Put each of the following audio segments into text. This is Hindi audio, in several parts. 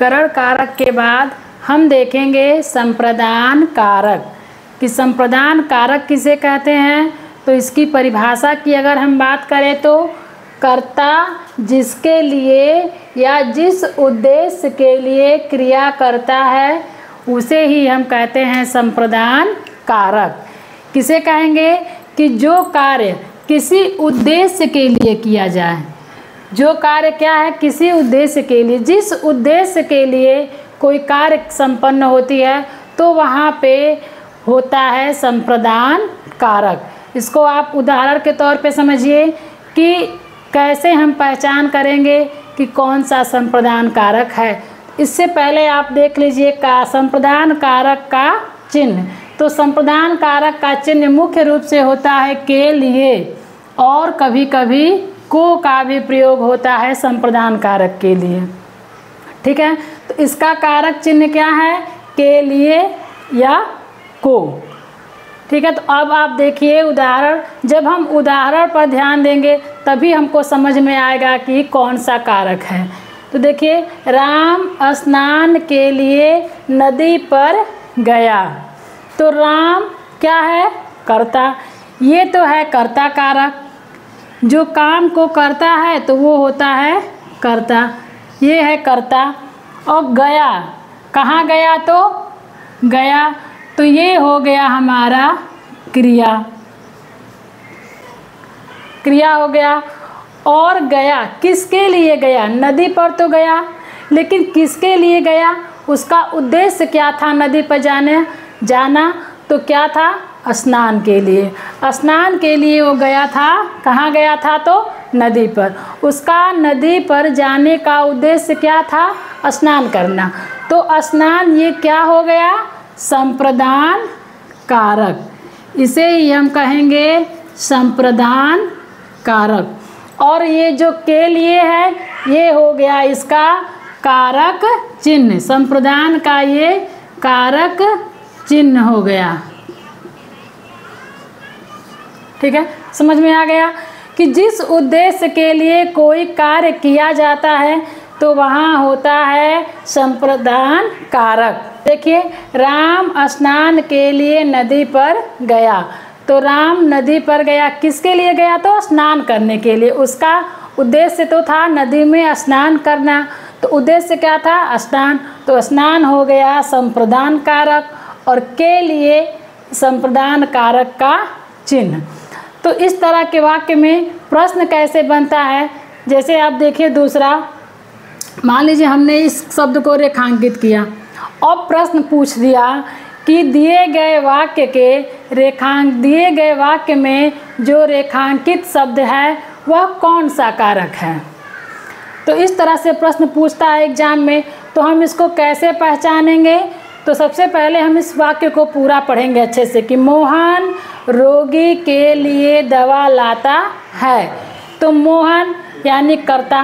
अधिकरण कारक के बाद हम देखेंगे संप्रदान कारक कि संप्रदान कारक किसे कहते हैं। तो इसकी परिभाषा की अगर हम बात करें तो कर्ता जिसके लिए या जिस उद्देश्य के लिए क्रिया करता है उसे ही हम कहते हैं संप्रदान कारक। किसे कहेंगे कि जो कार्य किसी उद्देश्य के लिए किया जाए, जो कार्य क्या है किसी उद्देश्य के लिए, जिस उद्देश्य के लिए कोई कार्य संपन्न होती है तो वहाँ पे होता है संप्रदान कारक। इसको आप उदाहरण के तौर पे समझिए कि कैसे हम पहचान करेंगे कि कौन सा संप्रदान कारक है। इससे पहले आप देख लीजिए का संप्रदान कारक का चिन्ह। तो संप्रदान कारक का चिन्ह मुख्य रूप से होता है के लिए, और कभी कभी को का भी प्रयोग होता है संप्रदान कारक के लिए। ठीक है, तो इसका कारक चिन्ह क्या है, के लिए या को। ठीक है, तो अब आप देखिए उदाहरण, जब हम उदाहरण पर ध्यान देंगे तभी हमको समझ में आएगा कि कौन सा कारक है। तो देखिए, राम स्नान के लिए नदी पर गया। तो राम क्या है, कर्ता। ये तो है कर्ता कारक, जो काम को करता है तो वो होता है कर्ता, ये है कर्ता। और गया, कहाँ गया, तो गया, तो ये हो गया हमारा क्रिया, क्रिया हो गया। और गया किसके लिए गया, नदी पर तो गया, लेकिन किसके लिए गया, उसका उद्देश्य क्या था नदी पर जाना, तो क्या था, स्नान के लिए। स्नान के लिए वो गया था, कहाँ गया था, तो नदी पर। उसका नदी पर जाने का उद्देश्य क्या था, स्नान करना। तो स्नान ये क्या हो गया, संप्रदान कारक, इसे ही हम कहेंगे संप्रदान कारक। और ये जो के लिए है ये हो गया इसका कारक चिन्ह, संप्रदान का ये कारक चिन्ह हो गया। ठीक है, समझ में आ गया कि जिस उद्देश्य के लिए कोई कार्य किया जाता है तो वहाँ होता है संप्रदान कारक। देखिए, राम स्नान के लिए नदी पर गया। तो राम नदी पर गया, किसके लिए गया, तो स्नान करने के लिए। उसका उद्देश्य तो था नदी में स्नान करना, तो उद्देश्य क्या था, स्नान। तो स्नान हो गया संप्रदान कारक, और के लिए संप्रदान कारक का चिन्ह। तो इस तरह के वाक्य में प्रश्न कैसे बनता है, जैसे आप देखिए दूसरा, मान लीजिए हमने इस शब्द को रेखांकित किया और प्रश्न पूछ दिया कि दिए गए वाक्य में जो रेखांकित शब्द है वह कौन सा कारक है। तो इस तरह से प्रश्न पूछता है एग्जाम में, तो हम इसको कैसे पहचानेंगे। तो सबसे पहले हम इस वाक्य को पूरा पढ़ेंगे अच्छे से कि मोहन रोगी के लिए दवा लाता है। तो मोहन यानी कर्ता,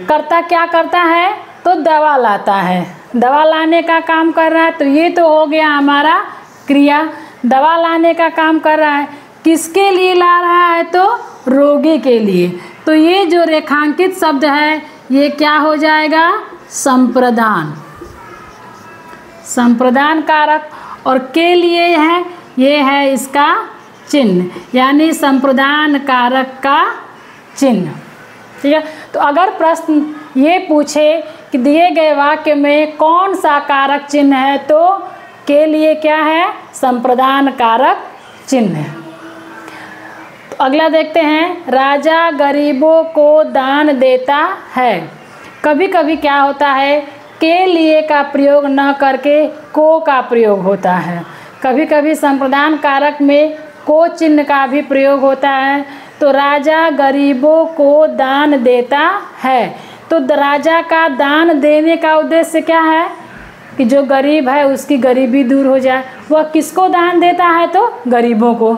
कर्ता क्या करता है, तो दवा लाता है, दवा लाने का काम कर रहा है। तो ये तो हो गया हमारा क्रिया, दवा लाने का काम कर रहा है। किसके लिए ला रहा है, तो रोगी के लिए। तो ये जो रेखांकित शब्द है ये क्या हो जाएगा, संप्रदान, संप्रदान कारक। और के लिए है, ये है इसका चिन्ह, यानी संप्रदान कारक का चिन्ह। ठीक है, तो अगर प्रश्न ये पूछे कि दिए गए वाक्य में कौन सा कारक चिन्ह है, तो के लिए क्या है, संप्रदान कारक चिन्ह। तो अगला देखते हैं, राजा गरीबों को दान देता है। कभी कभी क्या होता है, के लिए का प्रयोग न करके को का प्रयोग होता है। कभी कभी संप्रदान कारक में को चिन्ह का भी प्रयोग होता है। तो राजा गरीबों को दान देता है। तो राजा का दान देने का उद्देश्य क्या है कि जो गरीब है उसकी गरीबी दूर हो जाए। वह किसको दान देता है, तो गरीबों को।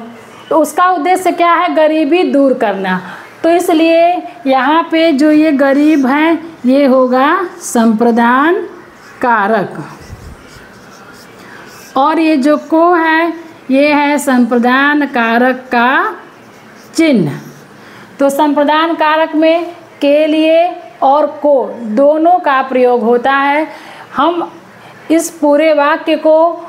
तो उसका उद्देश्य क्या है, गरीबी दूर करना। तो इसलिए यहाँ पे जो ये गरीब हैं ये होगा संप्रदान कारक, और ये जो को है ये है संप्रदान कारक का चिन्ह। तो संप्रदान कारक में के लिए और को दोनों का प्रयोग होता है। हम इस पूरे वाक्य को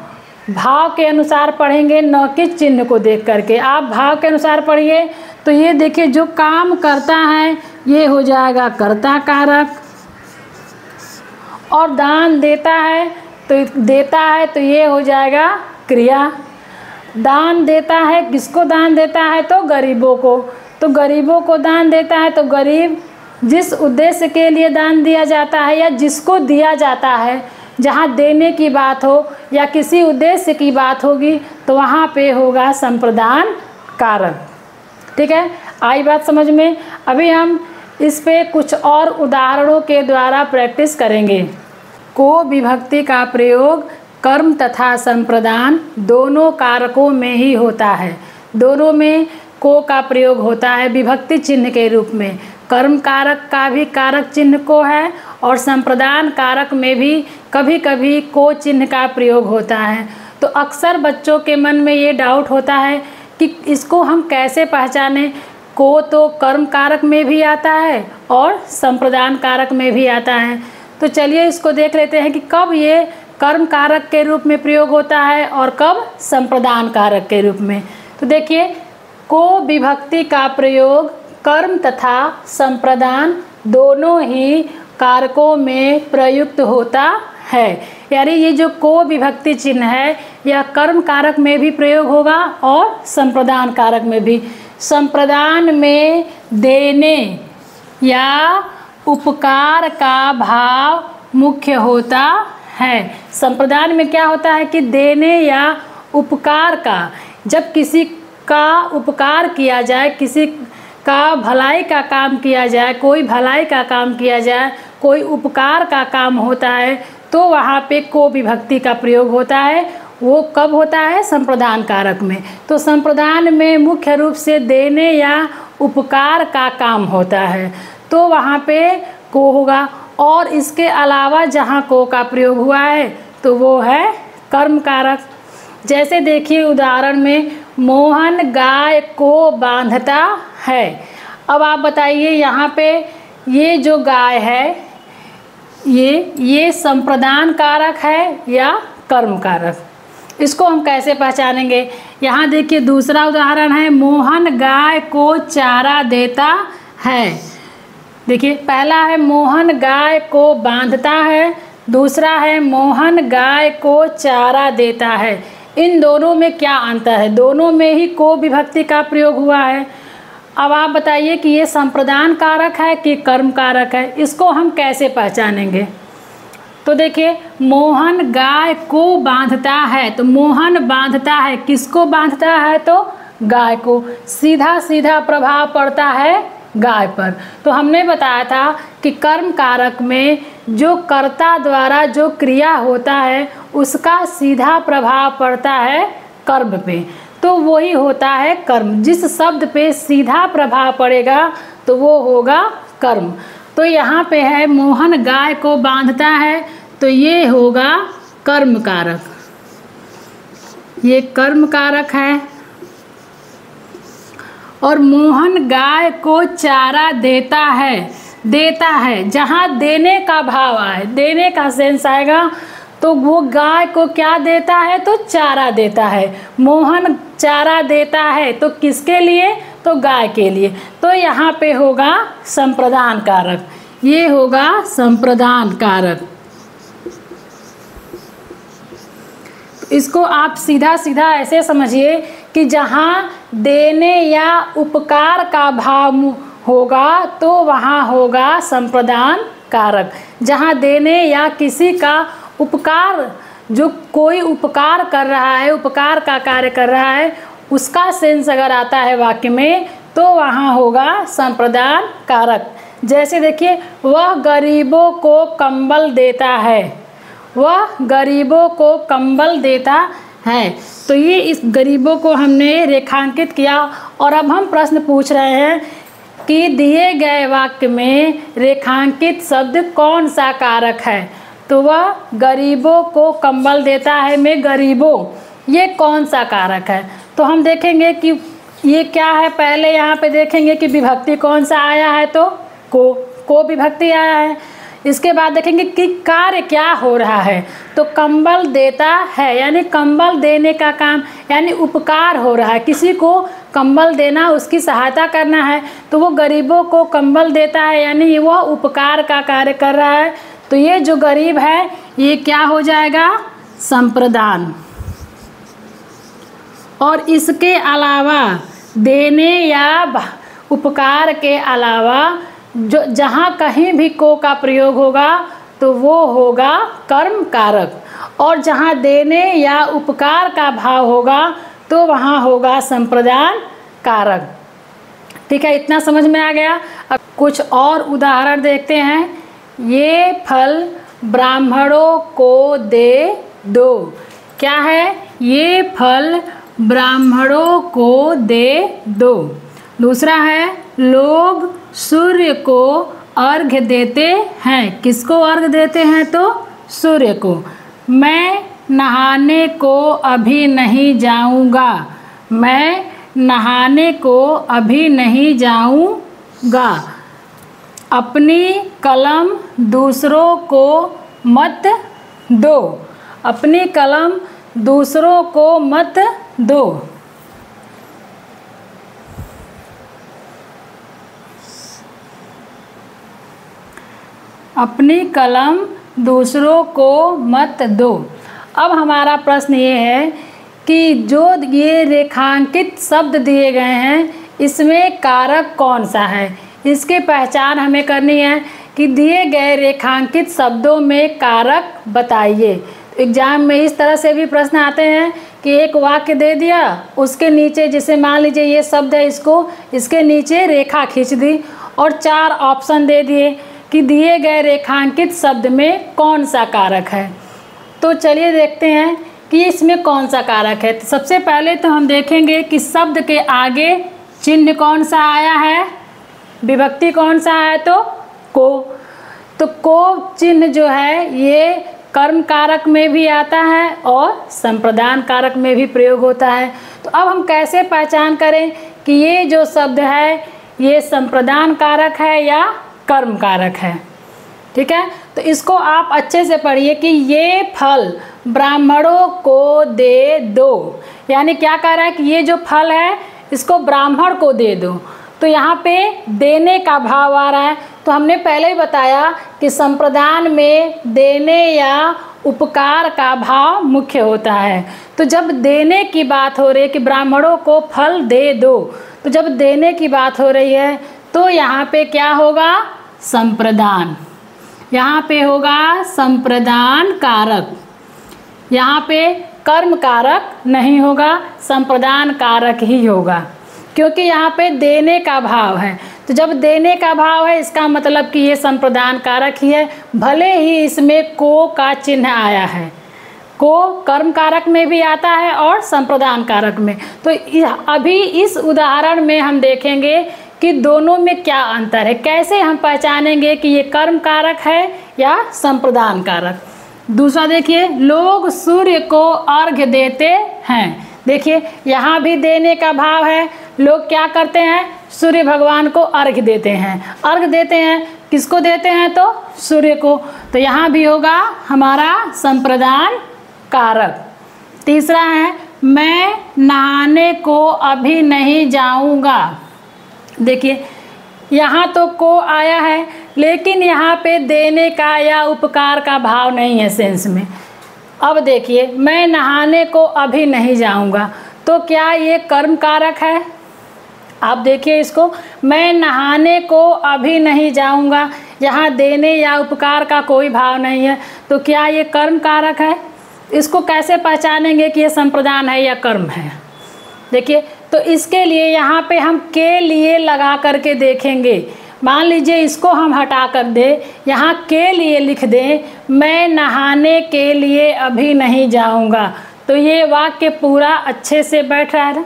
भाव के अनुसार पढ़ेंगे, न कि चिन्ह को देख करके। आप भाव के अनुसार पढ़िए। तो ये देखिए, जो काम करता है ये हो जाएगा कर्ता कारक, और दान देता है तो ये हो जाएगा क्रिया। दान देता है, किसको दान देता है? तो गरीबों को। तो गरीबों को दान देता है, तो गरीब जिस उद्देश्य के लिए दान दिया जाता है या जिसको दिया जाता है, जहाँ देने की बात हो या किसी उद्देश्य की बात होगी तो वहाँ पे होगा संप्रदान कारक। ठीक है, आई बात समझ में? अभी हम इस पे कुछ और उदाहरणों के द्वारा प्रैक्टिस करेंगे। को विभक्ति का प्रयोग कर्म तथा संप्रदान दोनों कारकों में ही होता है। दोनों में को का प्रयोग होता है विभक्ति चिन्ह के रूप में। कर्म कारक का भी कारक चिन्ह को है और संप्रदान कारक में भी कभी कभी को चिन्ह का प्रयोग होता है। तो अक्सर बच्चों के मन में ये डाउट होता है कि इसको हम कैसे पहचानें। को तो कर्म कारक में भी आता है और संप्रदान कारक में भी आता है। तो चलिए इसको देख लेते हैं कि कब ये कर्म कारक के रूप में प्रयोग होता है और कब संप्रदान कारक के रूप में। तो देखिए, को विभक्ति का प्रयोग कर्म तथा संप्रदान दोनों ही कारकों में प्रयुक्त होता है। यानी ये जो को विभक्ति चिन्ह है यह कर्म कारक में भी प्रयोग होगा और संप्रदान कारक में भी। संप्रदान में देने या उपकार का भाव मुख्य होता है। संप्रदान में क्या होता है कि देने या उपकार का, जब किसी का उपकार किया जाए, किसी का भलाई का काम किया जाए, कोई भलाई का काम किया जाए, कोई उपकार का काम होता है, तो वहाँ पे को विभक्ति का प्रयोग होता है। वो कब होता है? संप्रदान कारक में। तो संप्रदान में मुख्य रूप से देने या उपकार का काम होता है, तो वहाँ पे को होगा। और इसके अलावा जहाँ को का प्रयोग हुआ है तो वो है कर्म कारक। जैसे देखिए उदाहरण में, मोहन गाय को बांधता है। अब आप बताइए यहाँ पे ये जो गाय है ये संप्रदान कारक है या कर्म कारक? इसको हम कैसे पहचानेंगे? यहाँ देखिए दूसरा उदाहरण है, मोहन गाय को चारा देता है। देखिए पहला है मोहन गाय को बांधता है, दूसरा है मोहन गाय को चारा देता है। इन दोनों में क्या अंतर है? दोनों में ही को विभक्ति का प्रयोग हुआ है। अब आप बताइए कि ये संप्रदान कारक है कि कर्म कारक है? इसको हम कैसे पहचानेंगे? तो देखिए, मोहन गाय को बांधता है, तो मोहन बांधता है, किसको बांधता है? तो गाय को। सीधा सीधा प्रभाव पड़ता है गाय पर। तो हमने बताया था कि कर्म कारक में जो कर्ता द्वारा जो क्रिया होता है उसका सीधा प्रभाव पड़ता है कर्म पे, तो वही होता है कर्म। जिस शब्द पे सीधा प्रभाव पड़ेगा तो वो होगा कर्म। तो यहाँ पे है मोहन गाय को बांधता है, तो ये होगा कर्म कारक, ये कर्म कारक है। और मोहन गाय को चारा देता है, जहाँ देने का भाव आए, देने का सेंस आएगा, तो वो गाय को क्या देता है? तो चारा देता है। मोहन चारा देता है तो किसके लिए? तो गाय के लिए। तो यहाँ पे होगा संप्रदान कारक, ये होगा संप्रदान कारक। इसको आप सीधा सीधा ऐसे समझिए कि जहाँ देने या उपकार का भाव होगा तो वहाँ होगा संप्रदान कारक। जहाँ देने या किसी का उपकार, जो कोई उपकार कर रहा है, उपकार का कार्य कर रहा है, उसका सेंस अगर आता है वाक्य में तो वहाँ होगा संप्रदान कारक। जैसे देखिए, वह गरीबों को कंबल देता है, वह गरीबों को कंबल देता है। तो ये इस गरीबों को हमने रेखांकित किया। और अब हम प्रश्न पूछ रहे हैं कि दिए गए वाक्य में रेखांकित शब्द कौन सा कारक है? तो वह गरीबों को कंबल देता है में गरीबों, ये कौन सा कारक है? तो हम देखेंगे कि ये क्या है। पहले यहाँ पे देखेंगे कि विभक्ति कौन सा आया है, तो को विभक्ति आया है। इसके बाद देखेंगे कि कार्य क्या हो रहा है। तो कंबल देता है यानी कंबल देने का काम यानी उपकार हो रहा है, किसी को कंबल देना, उसकी सहायता करना है। तो वो गरीबों को कंबल देता है यानी वह उपकार का कार्य कर रहा है। तो ये जो गरीब है ये क्या हो जाएगा, संप्रदान। और इसके अलावा देने या उपकार के अलावा जो जहाँ कहीं भी को का प्रयोग होगा तो वो होगा कर्म कारक, और जहाँ देने या उपकार का भाव होगा तो वहाँ होगा संप्रदान कारक। ठीक है, इतना समझ में आ गया। अब कुछ और उदाहरण देखते हैं। ये फल ब्राह्मणों को दे दो। क्या है, ये फल ब्राह्मणों को दे दो। दूसरा है लोग सूर्य को अर्घ्य देते हैं। किसको अर्घ्य देते हैं, तो सूर्य को। मैं नहाने को अभी नहीं जाऊंगा। मैं नहाने को अभी नहीं जाऊंगा। अपनी कलम दूसरों को मत दो। अपनी कलम दूसरों को मत दो। अपनी कलम दूसरों को मत दो। अब हमारा प्रश्न ये है कि जो ये रेखांकित शब्द दिए गए हैं इसमें कारक कौन सा है, इसकी पहचान हमें करनी है कि दिए गए रेखांकित शब्दों में कारक बताइए। एग्जाम में इस तरह से भी प्रश्न आते हैं कि एक वाक्य दे दिया, उसके नीचे जैसे मान लीजिए ये शब्द है, इसके नीचे रेखा खींच दी और 4 ऑप्शन दे दिए कि दिए गए रेखांकित शब्द में कौन सा कारक है। तो चलिए देखते हैं कि इसमें कौन सा कारक है। तो सबसे पहले तो हम देखेंगे कि शब्द के आगे चिन्ह कौन सा आया है, विभक्ति कौन सा है, तो को चिन्ह जो है ये कर्म कारक में भी आता है और संप्रदान कारक में भी प्रयोग होता है। तो अब हम कैसे पहचान करें कि ये जो शब्द है ये संप्रदान कारक है या कर्म कारक है। ठीक है, तो इसको आप अच्छे से पढ़िए कि ये फल ब्राह्मणों को दे दो, यानी क्या कह रहा है कि ये जो फल है इसको ब्राह्मण को दे दो। तो यहाँ पे देने का भाव आ रहा है। तो हमने पहले ही बताया कि संप्रदान में देने या उपकार का भाव मुख्य होता है। तो जब देने की बात हो रही है कि ब्राह्मणों को फल दे दो, तो जब देने की बात हो रही है तो यहाँ पे क्या होगा, संप्रदान। यहाँ पे होगा संप्रदान कारक, यहाँ पे कर्म कारक नहीं होगा, संप्रदान कारक ही होगा, क्योंकि यहाँ पे देने का भाव है। तो जब देने का भाव है इसका मतलब कि ये संप्रदान कारक ही है, भले ही इसमें को का चिन्ह आया है। को कर्म कारक में भी आता है और संप्रदान कारक में। तो अभी इस उदाहरण में हम देखेंगे कि दोनों में क्या अंतर है, कैसे हम पहचानेंगे कि ये कर्म कारक है या संप्रदान कारक। दूसरा देखिए, लोग सूर्य को अर्घ्य देते हैं। देखिए यहाँ भी देने का भाव है। लोग क्या करते हैं, सूर्य भगवान को अर्घ्य देते हैं। अर्घ्य देते हैं, किसको देते हैं, तो सूर्य को। तो यहाँ भी होगा हमारा संप्रदान कारक। तीसरा है, मैं नहाने को अभी नहीं जाऊँगा। देखिए यहाँ तो को आया है, लेकिन यहाँ पे देने का या उपकार का भाव नहीं है सेंस में। अब देखिए, मैं नहाने को अभी नहीं जाऊँगा, तो क्या ये कर्म कारक है? आप देखिए इसको, मैं नहाने को अभी नहीं जाऊँगा, यहाँ देने या उपकार का कोई भाव नहीं है, तो क्या ये कर्म कारक है? इसको कैसे पहचानेंगे कि ये संप्रदान है या कर्म है? देखिए, तो इसके लिए यहाँ पे हम के लिए लगा करके देखेंगे। मान लीजिए इसको हम हटा कर दें, यहाँ के लिए लिख दें, मैं नहाने के लिए अभी नहीं जाऊँगा, तो ये वाक्य पूरा अच्छे से बैठ रहा है ना,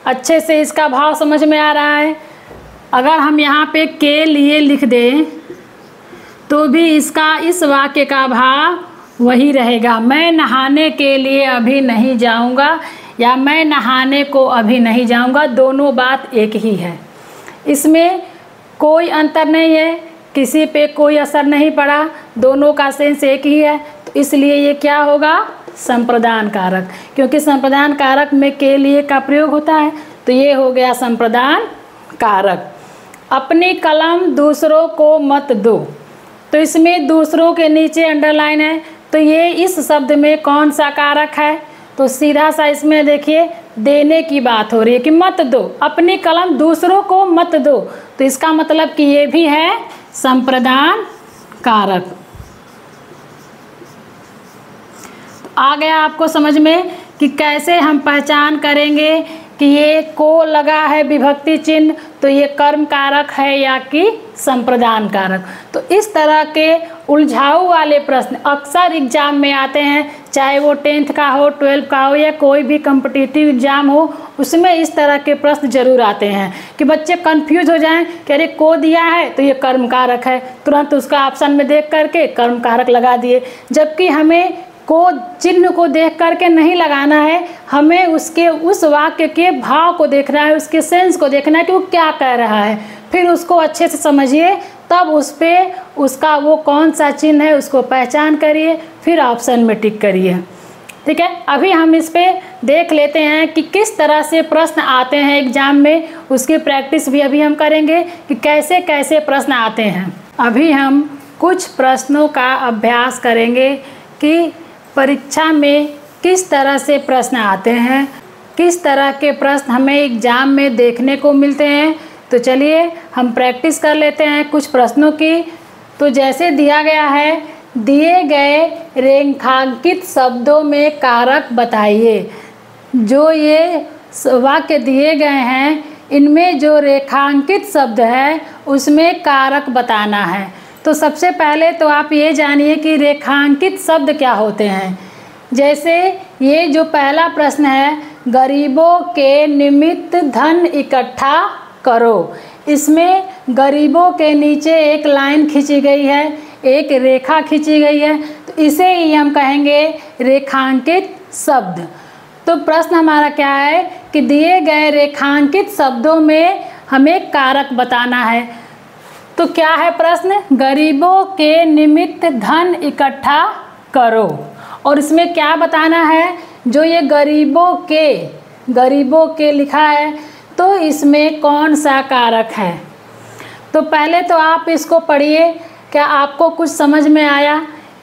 अच्छे से इसका भाव समझ में आ रहा है। अगर हम यहाँ पे के लिए लिख दें तो भी इसका इस वाक्य का भाव वही रहेगा, मैं नहाने के लिए अभी नहीं जाऊँगा या मैं नहाने को अभी नहीं जाऊँगा, दोनों बात एक ही है। इसमें कोई अंतर नहीं है किसी पे कोई असर नहीं पड़ा, दोनों का सेंस एक ही है, तो इसलिए ये क्या होगा, संप्रदान कारक। क्योंकि संप्रदान कारक में के लिए का प्रयोग होता है, तो ये हो गया संप्रदान कारक। अपनी कलम दूसरों को मत दो, तो इसमें दूसरों के नीचे अंडरलाइन है, तो ये इस शब्द में कौन सा कारक है, तो सीधा सा इसमें देखिए देने की बात हो रही है कि मत दो, अपनी कलम दूसरों को मत दो, तो इसका मतलब कि ये भी है संप्रदान कारक। आ गया आपको समझ में कि कैसे हम पहचान करेंगे कि ये को लगा है विभक्ति चिन्ह, तो ये कर्म कारक है या कि संप्रदान कारक। तो इस तरह के उलझाऊ वाले प्रश्न अक्सर एग्जाम में आते हैं, चाहे वो 10th का हो, 12th का हो, या कोई भी कॉम्पिटिटिव एग्जाम हो, उसमें इस तरह के प्रश्न जरूर आते हैं कि बच्चे कंफ्यूज हो जाएं कि अरे को दिया है तो ये कर्म कारक है, तुरंत उसका ऑप्शन में देख करके कर्म कारक लगा दिए, जबकि हमें को चिन्ह को देख करके नहीं लगाना है, हमें उसके उस वाक्य के भाव को देखना है, उसके सेंस को देखना है कि वो क्या कह रहा है, फिर उसको अच्छे से समझिए, तब उस पर उसका वो कौन सा चिन्ह है उसको पहचान करिए, फिर ऑप्शन में टिक करिए। ठीक है, अभी हम इस पे देख लेते हैं कि किस तरह से प्रश्न आते हैं एग्जाम में, उसकी प्रैक्टिस भी अभी हम करेंगे कि कैसे कैसे प्रश्न आते हैं। अभी हम कुछ प्रश्नों का अभ्यास करेंगे कि परीक्षा में किस तरह से प्रश्न आते हैं, किस तरह के प्रश्न हमें एग्जाम में देखने को मिलते हैं। तो चलिए हम प्रैक्टिस कर लेते हैं कुछ प्रश्नों की। तो जैसे दिया गया है, दिए गए रेखांकित शब्दों में कारक बताइए। जो ये वाक्य दिए गए हैं, इनमें जो रेखांकित शब्द है उसमें कारक बताना है। तो सबसे पहले तो आप ये जानिए कि रेखांकित शब्द क्या होते हैं। जैसे ये जो पहला प्रश्न है, गरीबों के निमित्त धन इकट्ठा करो, इसमें गरीबों के नीचे एक लाइन खींची गई है, एक रेखा खींची गई है, तो इसे ही हम कहेंगे रेखांकित शब्द। तो प्रश्न हमारा क्या है कि दिए गए रेखांकित शब्दों में हमें कारक बताना है। तो क्या है प्रश्न, गरीबों के निमित्त धन इकट्ठा करो, और इसमें क्या बताना है, जो ये गरीबों के लिखा है, तो इसमें कौन सा कारक है। तो पहले तो आप इसको पढ़िए, क्या आपको कुछ समझ में आया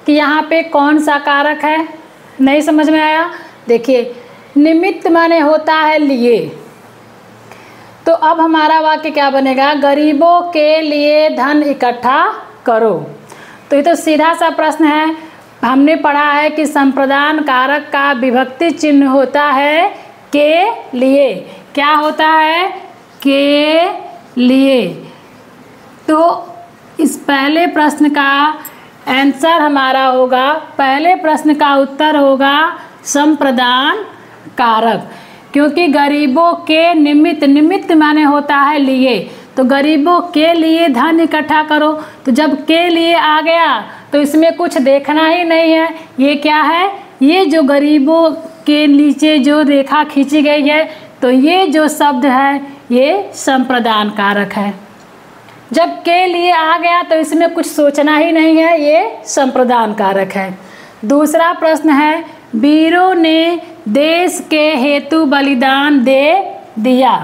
कि यहाँ पे कौन सा कारक है, नहीं समझ में आया। देखिए निमित्त माने होता है लिए, तो अब हमारा वाक्य क्या बनेगा, गरीबों के लिए धन इकट्ठा करो। तो ये तो सीधा सा प्रश्न है, हमने पढ़ा है कि संप्रदान कारक का विभक्ति चिन्ह होता है के लिए। क्या होता है, के लिए। तो इस पहले प्रश्न का आंसर हमारा होगा, पहले प्रश्न का उत्तर होगा संप्रदान कारक, क्योंकि गरीबों के निमित्त माने होता है लिए, तो गरीबों के लिए धन इकट्ठा करो। तो जब के लिए आ गया तो इसमें कुछ देखना ही नहीं है, ये क्या है, ये जो गरीबों के नीचे जो रेखा खींची गई है, तो ये जो शब्द है ये संप्रदान कारक है। जब के लिए आ गया तो इसमें कुछ सोचना ही नहीं है, ये संप्रदान कारक है। दूसरा प्रश्न है, वीरों ने देश के हेतु बलिदान दे दिया।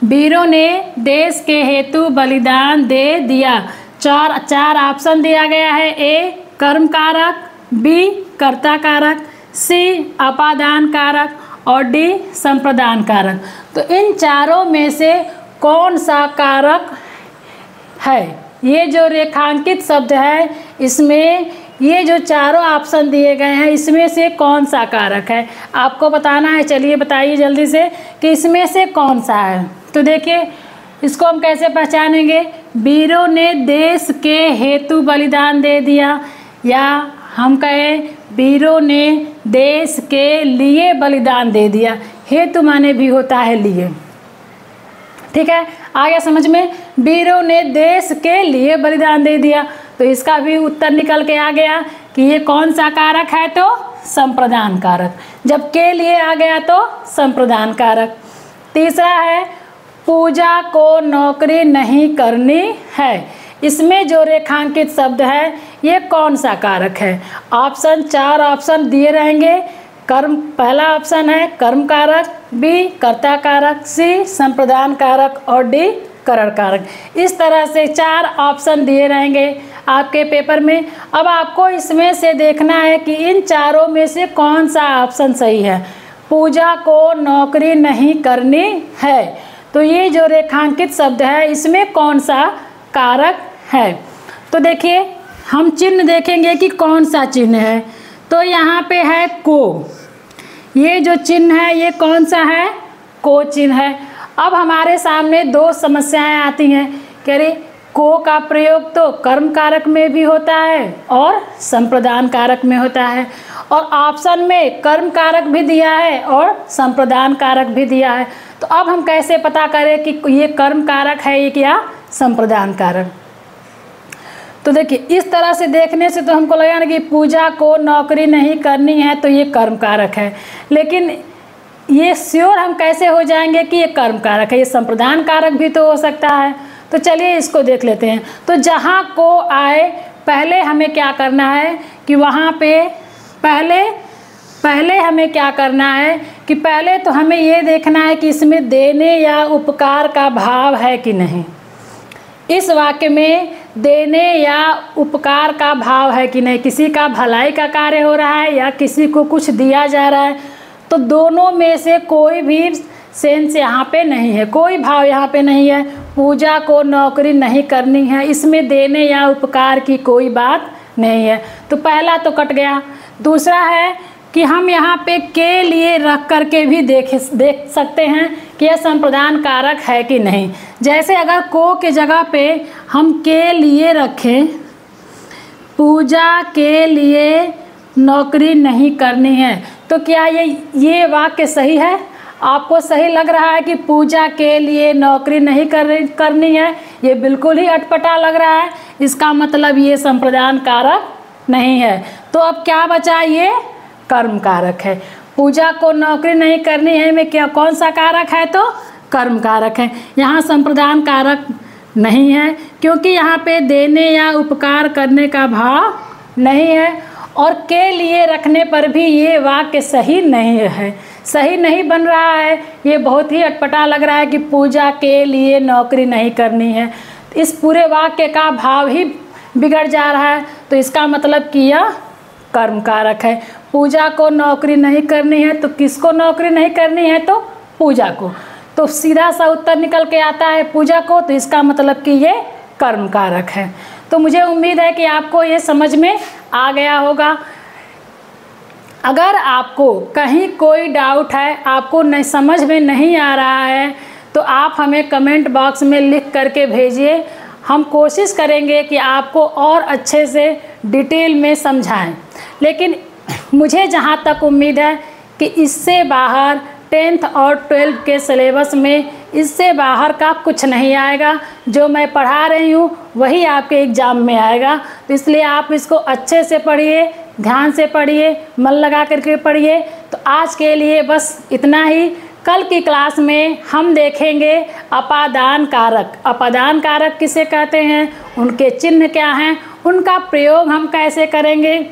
वीरों ने देश के हेतु बलिदान दे दिया। चार ऑप्शन दिया गया है, ए कर्म कारक, बी कर्ता कारक, सी अपादान कारक और डी संप्रदान कारक। तो इन चारों में से कौन सा कारक है। ये जो रेखांकित शब्द है, इसमें ये जो चारों ऑप्शन दिए गए हैं, इसमें से कौन सा कारक है आपको बताना है। चलिए बताइए जल्दी से कि इसमें से कौन सा है। तो देखिए इसको हम कैसे पहचानेंगे, वीरों ने देश के हेतु बलिदान दे दिया, या हम कहें वीरों ने देश के लिए बलिदान दे दिया। हेतु माने भी होता है लिए, ठीक है, आ गया समझ में। वीरों ने देश के लिए बलिदान दे दिया, तो इसका भी उत्तर निकल के आ गया कि ये कौन सा कारक है, तो संप्रदान कारक। जब के लिए आ गया तो संप्रदान कारक। तीसरा है, पूजा को नौकरी नहीं करनी है। इसमें जो रेखांकित शब्द है ये कौन सा कारक है? ऑप्शन 4 ऑप्शन दिए रहेंगे। कर्म, पहला ऑप्शन है कर्म कारक, बी कर्ता कारक, सी संप्रदान कारक और डी करण कारक। इस तरह से 4 ऑप्शन दिए रहेंगे आपके पेपर में। अब आपको इसमें से देखना है कि इन चारों में से कौन सा ऑप्शन सही है। पूजा को नौकरी नहीं करनी है, तो ये जो रेखांकित शब्द है इसमें कौन सा कारक है? तो देखिए हम चिन्ह देखेंगे कि कौन सा चिन्ह है। तो यहाँ पे है को, ये जो चिन्ह है ये कौन सा है? को चिन्ह है। अब हमारे सामने 2 समस्याएं आती हैं कि अरे को का प्रयोग तो कर्म कारक में भी होता है और संप्रदान कारक में होता है, और ऑप्शन में कर्म कारक भी दिया है और संप्रदान कारक भी दिया है। तो अब हम कैसे पता करें कि ये कर्म कारक है या संप्रदान कारक? तो देखिए इस तरह से देखने से तो हमको लगा ना कि पूजा को नौकरी नहीं करनी है तो ये कर्म कारक है, लेकिन ये श्योर हम कैसे हो जाएंगे कि ये कर्म कारक है? ये संप्रदान कारक भी तो हो सकता है। तो चलिए इसको देख लेते हैं। तो जहाँ को आए पहले हमें क्या करना है कि वहाँ पे पहले हमें क्या करना है कि पहले तो हमें ये देखना है कि इसमें देने या उपकार का भाव है कि नहीं। इस वाक्य में देने या उपकार का भाव है कि नहीं, किसी का भलाई का कार्य हो रहा है या किसी को कुछ दिया जा रहा है। तो दोनों में से कोई भी सेंस यहाँ पे नहीं है, कोई भाव यहाँ पे नहीं है। पूजा को नौकरी नहीं करनी है, इसमें देने या उपकार की कोई बात नहीं है। तो पहला तो कट गया। दूसरा है कि हम यहाँ पे के लिए रख करके भी देख सकते हैं कि यह संप्रदान कारक है कि नहीं। जैसे अगर को के जगह पे हम के लिए रखें, पूजा के लिए नौकरी नहीं करनी है, तो क्या ये वाक्य सही है? आपको सही लग रहा है कि पूजा के लिए नौकरी नहीं करनी है? ये बिल्कुल ही अटपटा लग रहा है। इसका मतलब ये संप्रदान कारक नहीं है। तो अब क्या बचा? ये कर्म कारक है। पूजा को नौकरी नहीं करनी है में क्या कौन सा कारक है? तो कर्म कारक है। यहाँ संप्रदान कारक नहीं है क्योंकि यहाँ पे देने या उपकार करने का भाव नहीं है, और के लिए रखने पर भी ये वाक्य सही नहीं है, सही नहीं बन रहा है। ये बहुत ही अटपटा लग रहा है कि पूजा के लिए नौकरी नहीं करनी है। इस पूरे वाक्य का भाव ही बिगड़ जा रहा है। तो इसका मतलब कि यह कर्म कारक है। पूजा को नौकरी नहीं करनी है, तो किसको नौकरी नहीं करनी है? तो पूजा को। तो सीधा सा उत्तर निकल के आता है पूजा को, तो इसका मतलब कि ये कर्म कारक है। तो मुझे उम्मीद है कि आपको ये समझ में आ गया होगा। अगर आपको कहीं कोई डाउट है, आपको नहीं समझ में नहीं आ रहा है, तो आप हमें कमेंट बॉक्स में लिख करके भेजिए। हम कोशिश करेंगे कि आपको और अच्छे से डिटेल में समझाएं। लेकिन मुझे जहाँ तक उम्मीद है कि इससे बाहर 10th और 12th के सिलेबस में इससे बाहर का कुछ नहीं आएगा। जो मैं पढ़ा रही हूँ वही आपके एग्ज़ाम में आएगा। तो इसलिए आप इसको अच्छे से पढ़िए, ध्यान से पढ़िए, मन लगा करके पढ़िए। तो आज के लिए बस इतना ही। कल की क्लास में हम देखेंगे अपादान कारक। अपादान कारक किसे कहते हैं, उनके चिन्ह क्या हैं, उनका प्रयोग हम कैसे करेंगे,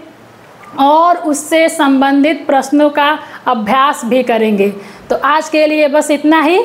और उससे संबंधित प्रश्नों का अभ्यास भी करेंगे। तो आज के लिए बस इतना ही।